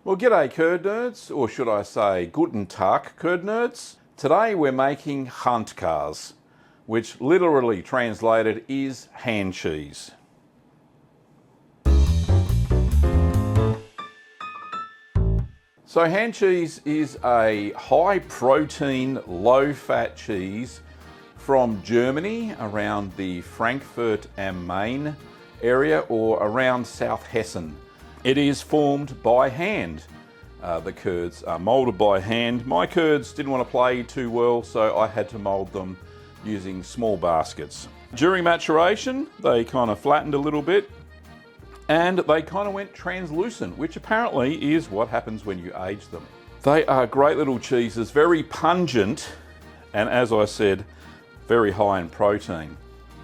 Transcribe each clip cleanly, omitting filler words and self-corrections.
Well, g'day curd nerds, or should I say guten Tag curd nerds. Today we're making Handkäse, which literally translated is hand cheese. So hand cheese is a high protein, low fat cheese from Germany around the Frankfurt am Main area or around South Hessen. It is formed by hand. The curds are moulded by hand. My curds didn't want to play too well, so I had to mould them using small baskets. During maturation, they kind of flattened a little bit and they kind of went translucent, which apparently is what happens when you age them. They are great little cheeses, very pungent, and as I said, very high in protein.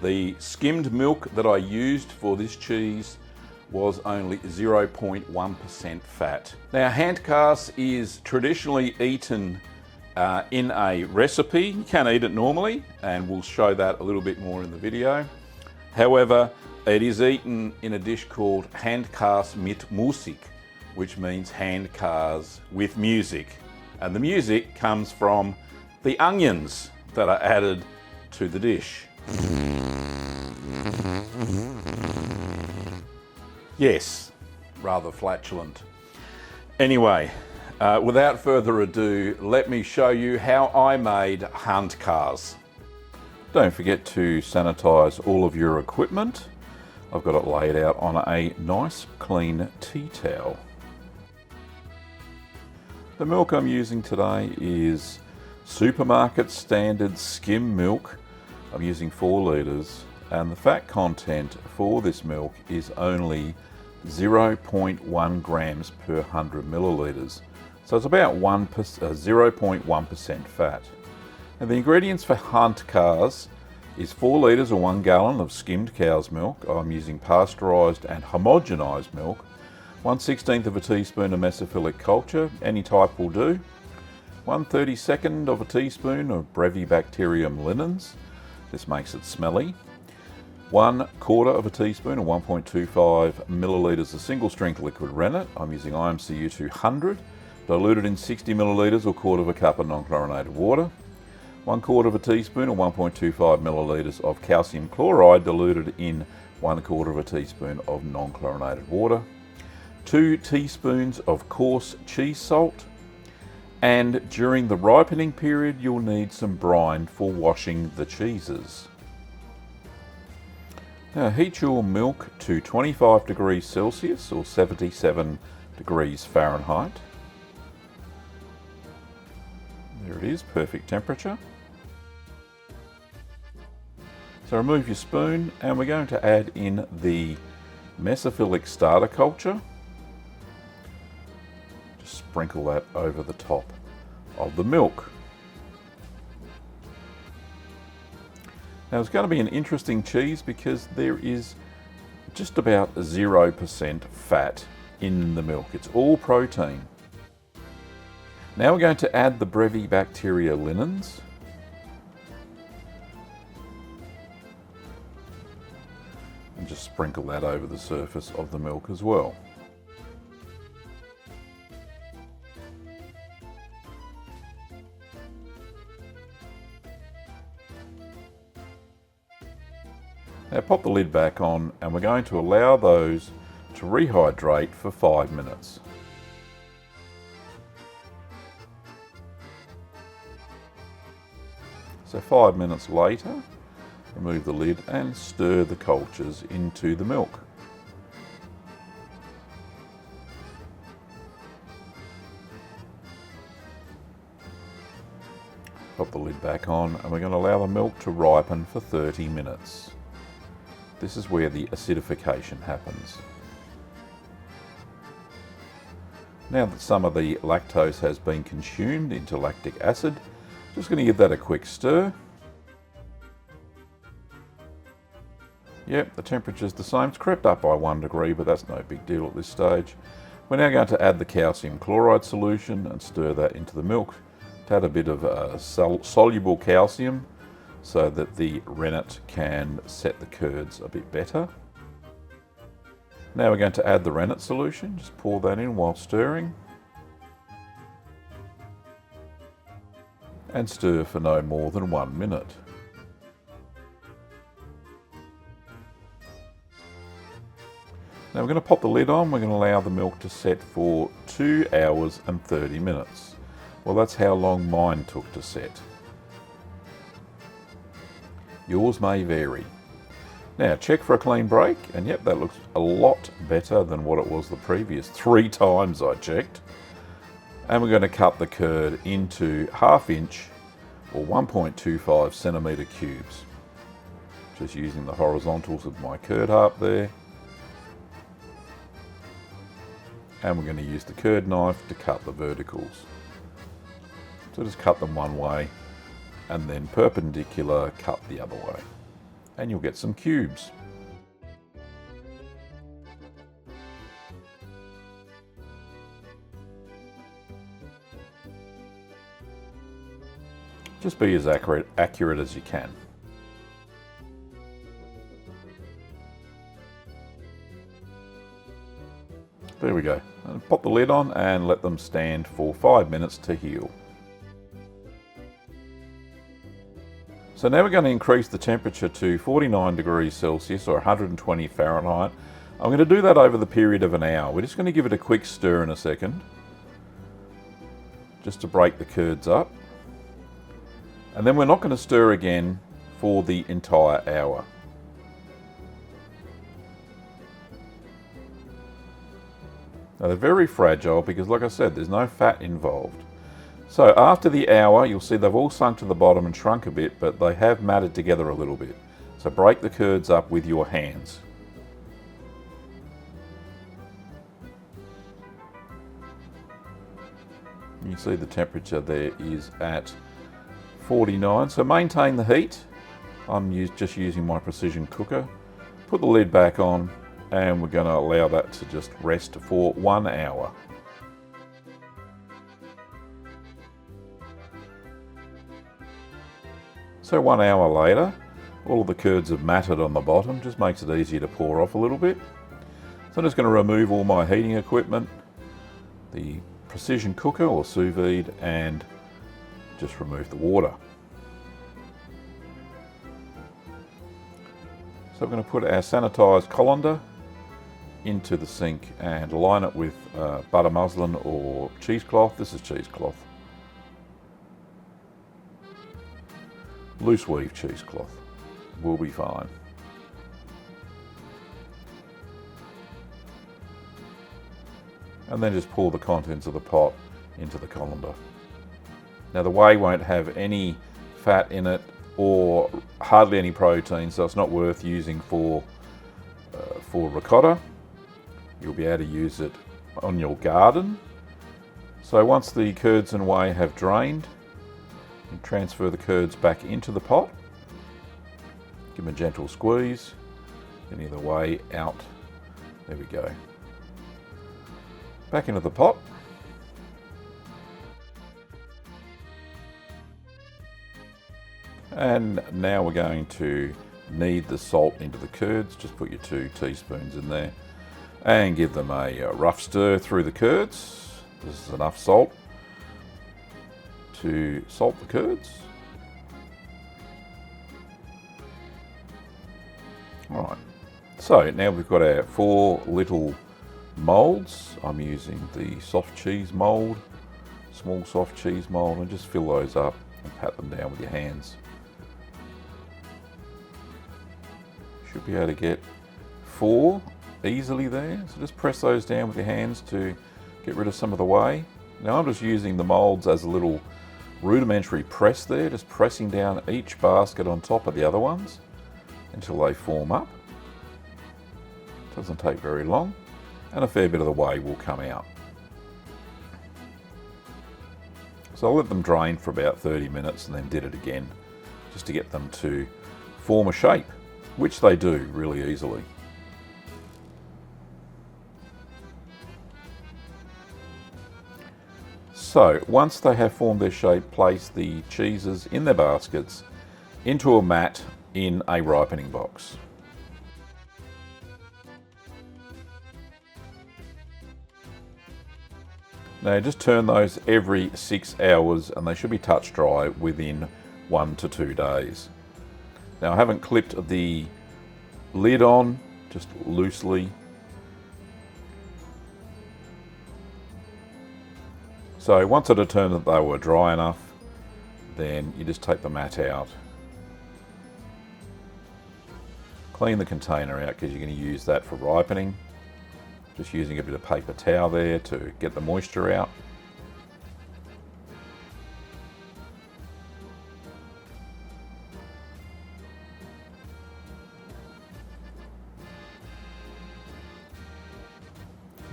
The skimmed milk that I used for this cheese was only 0.1% fat. Now, Handkäse is traditionally eaten in a recipe. You can eat it normally, and we'll show that a little bit more in the video. However, it is eaten in a dish called Handkäse mit Musik, which means Handkäse with music. And the music comes from the onions that are added to the dish. Yes, rather flatulent. Anyway, without further ado, let me show you how I made Handkäse. Don't forget to sanitize all of your equipment. I've got it laid out on a nice clean tea towel. The milk I'm using today is supermarket standard skim milk. I'm using 4 litres, and the fat content for this milk is only 0.1 grams per 100 millilitres. So it's about 0.1% fat. And the ingredients for Handkäse is 4 litres or 1 gallon of skimmed cow's milk. I'm using pasteurised and homogenised milk. 1/16 of a teaspoon of mesophilic culture, any type will do. 1/32 of a teaspoon of Brevibacterium linens. This makes it smelly. 1/4 of a teaspoon or 1.25 millilitres of single strength liquid rennet. I'm using IMCU 200, diluted in 60 millilitres or 1/4 cup of non-chlorinated water. 1/4 of a teaspoon or 1.25 millilitres of calcium chloride, diluted in 1/4 teaspoon of non-chlorinated water. 2 teaspoons of coarse cheese salt. And during the ripening period, you'll need some brine for washing the cheeses. Now heat your milk to 25 degrees Celsius or 77 degrees Fahrenheit. There it is, perfect temperature. So remove your spoon, and we're going to add in the mesophilic starter culture. Just sprinkle that over the top of the milk. Now it's going to be an interesting cheese because there is just about 0% fat in the milk. It's all protein. Now we're going to add the Brevibacteria linens. And just sprinkle that over the surface of the milk as well. Now pop the lid back on, and we're going to allow those to rehydrate for 5 minutes. So 5 minutes later, remove the lid and stir the cultures into the milk. Pop the lid back on, and we're going to allow the milk to ripen for 30 minutes. This is where the acidification happens. Now that some of the lactose has been consumed into lactic acid, just going to give that a quick stir. Yep, the temperature's the same. It's crept up by 1 degree, but that's no big deal at this stage. We're now going to add the calcium chloride solution and stir that into the milk to add a bit of soluble calcium so that the rennet can set the curds a bit better. Now we're going to add the rennet solution. Just pour that in while stirring. and stir for no more than 1 minute. Now we're going to pop the lid on. We're going to allow the milk to set for 2 hours and 30 minutes. Well, that's how long mine took to set. Yours may vary. Now check for a clean break, and yep, that looks a lot better than what it was the previous 3 times I checked. And we're going to cut the curd into 1/2 inch or 1.25 centimetre cubes. Just using the horizontals of my curd harp there. And we're going to use the curd knife to cut the verticals. So just cut them one way and then perpendicular cut the other way. And you'll get some cubes. Just be as accurate as you can. There we go. And pop the lid on and let them stand for 5 minutes to heal. So now we're going to increase the temperature to 49 degrees Celsius or 120 Fahrenheit. I'm going to do that over the period of an hour. We're just going to give it a quick stir in a second, just to break the curds up. And then we're not going to stir again for the entire hour. Now they're very fragile because, like I said, there's no fat involved. So after the hour, you'll see they've all sunk to the bottom and shrunk a bit, but they have matted together a little bit. So break the curds up with your hands. You can see the temperature there is at 49, so maintain the heat. I'm just using my precision cooker. Put the lid back on and we're going to allow that to just rest for 1 hour. So 1 hour later, all of the curds have matted on the bottom, just makes it easier to pour off a little bit. So I'm just going to remove all my heating equipment, the precision cooker or sous vide, and just remove the water. So we're going to put our sanitised colander into the sink and line it with butter muslin or cheesecloth. This is cheesecloth. Loose weave cheesecloth will be fine. And then just pour the contents of the pot into the colander. Now the whey won't have any fat in it or hardly any protein, so it's not worth using for ricotta. You'll be able to use it on your garden. So once the curds and whey have drained, you transfer the curds back into the pot. Give them a gentle squeeze, any of the whey out. There we go. Back into the pot. And now we're going to knead the salt into the curds. Just put your 2 teaspoons in there and give them a rough stir through the curds. This is enough salt to salt the curds. All right, so now we've got our 4 little molds. I'm using the soft cheese mold, small soft cheese mold, and just fill those up and pat them down with your hands. Should be able to get 4 easily there. So just press those down with your hands to get rid of some of the whey. Now I'm just using the molds as a little rudimentary press there, just pressing down each basket on top of the other ones until they form up. Doesn't take very long, and a fair bit of the whey will come out. So I'll let them drain for about 30 minutes and then did it again, just to get them to form a shape, which they do really easily. So once they have formed their shape, place the cheeses in their baskets into a mat in a ripening box. Now just turn those every 6 hours and they should be touch dry within 1 to 2 days. Now I haven't clipped the lid on, just loosely. So once I determined that they were dry enough, then you just take the mat out. Clean the container out because you're going to use that for ripening. Just using a bit of paper towel there to get the moisture out.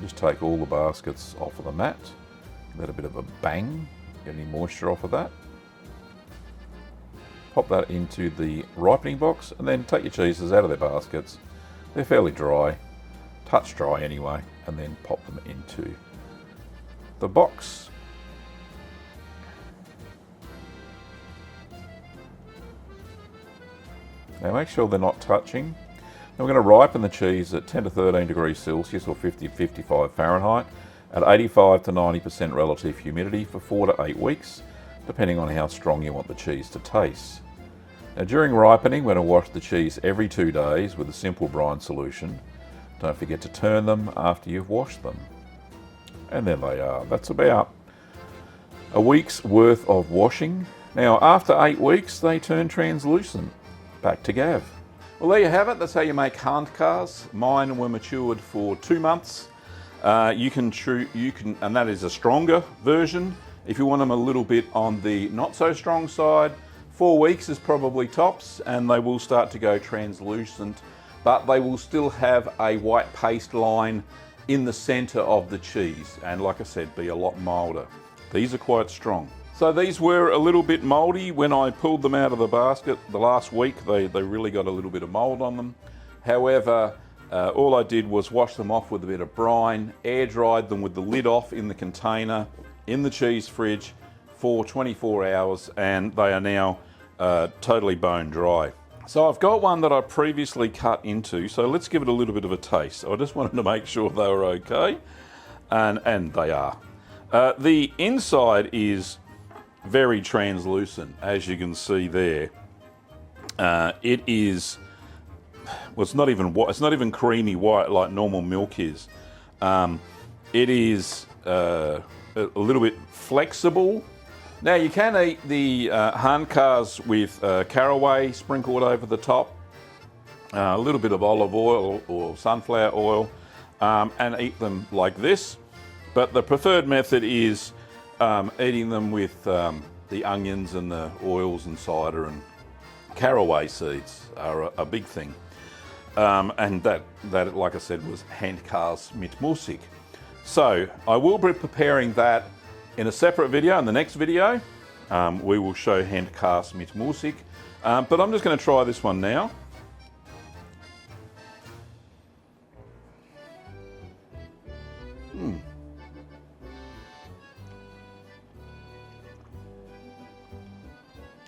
Just take all the baskets off of the mat. Let a bit of a bang, get any moisture off of that. Pop that into the ripening box and then take your cheeses out of their baskets. They're fairly dry, touch dry anyway, and then pop them into the box. Now make sure they're not touching. Now we're going to ripen the cheese at 10 to 13 degrees Celsius or 50 to 55 Fahrenheit at 85 to 90% relative humidity for 4 to 8 weeks, depending on how strong you want the cheese to taste. Now during ripening, we're going to wash the cheese every 2 days with a simple brine solution. Don't forget to turn them after you've washed them. And there they are. That's about a week's worth of washing. Now after 8 weeks, they turn translucent. Back to Gav. Well, there you have it. That's how you make Handkäse. Mine were matured for 2 months. You can, and that is a stronger version. If you want them a little bit on the not so strong side, 4 weeks is probably tops, and they will start to go translucent, but they will still have a white paste line in the center of the cheese, and like I said, be a lot milder. These are quite strong. So these were a little bit moldy when I pulled them out of the basket the last week. They really got a little bit of mold on them. However, all I did was wash them off with a bit of brine, air dried them with the lid off in the container, in the cheese fridge for 24 hours, and they are now totally bone dry. So I've got one that I previously cut into, so let's give it a little bit of a taste. I just wanted to make sure they were okay, and they are. The inside is very translucent, as you can see there. It is, well, it's not even white, it's not even creamy white like normal milk is. It is a little bit flexible. Now you can eat the Handkäse with caraway sprinkled over the top, a little bit of olive oil or sunflower oil, and eat them like this. But the preferred method is eating them with the onions and the oils and cider, and caraway seeds are a big thing. And that, like I said, was Handkäse mit Musik. So I will be preparing that in a separate video. In the next video, we will show Handkäse mit Musik. But I'm just going to try this one now.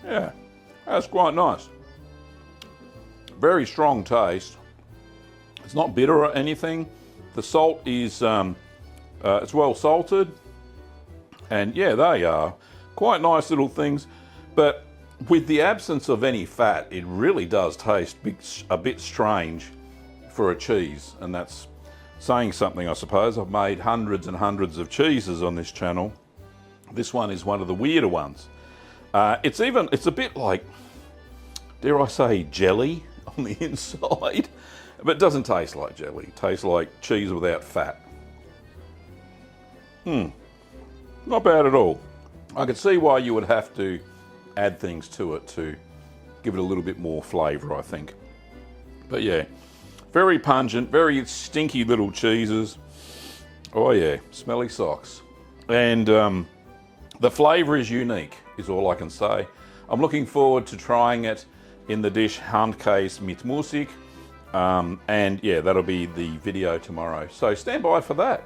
Yeah, that's quite nice. Very strong taste. It's not bitter or anything. The salt is, it's well salted. And yeah, they are quite nice little things. But with the absence of any fat, it really does taste a bit strange for a cheese. And that's saying something, I suppose. I've made hundreds and hundreds of cheeses on this channel. This one is one of the weirder ones. It's a bit like, dare I say, jelly on the inside, but it doesn't taste like jelly. It tastes like cheese without fat. Not bad at all. I could see why you would have to add things to it to give it a little bit more flavour, I think. But yeah, very pungent, very stinky little cheeses. Oh yeah, smelly socks. And the flavour is unique, is all I can say. I'm looking forward to trying it in the dish Handkäse mit Musik. And yeah, that'll be the video tomorrow. So stand by for that.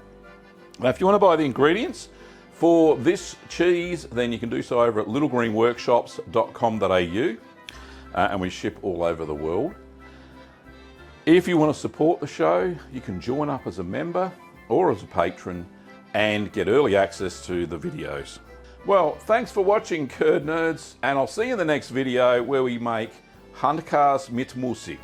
Now, if you want to buy the ingredients for this cheese, then you can do so over at littlegreenworkshops.com.au, and we ship all over the world. If you want to support the show, you can join up as a member or as a patron, and get early access to the videos. Well, thanks for watching, Curd Nerds, and I'll see you in the next video where we make Handkäse mit Musik.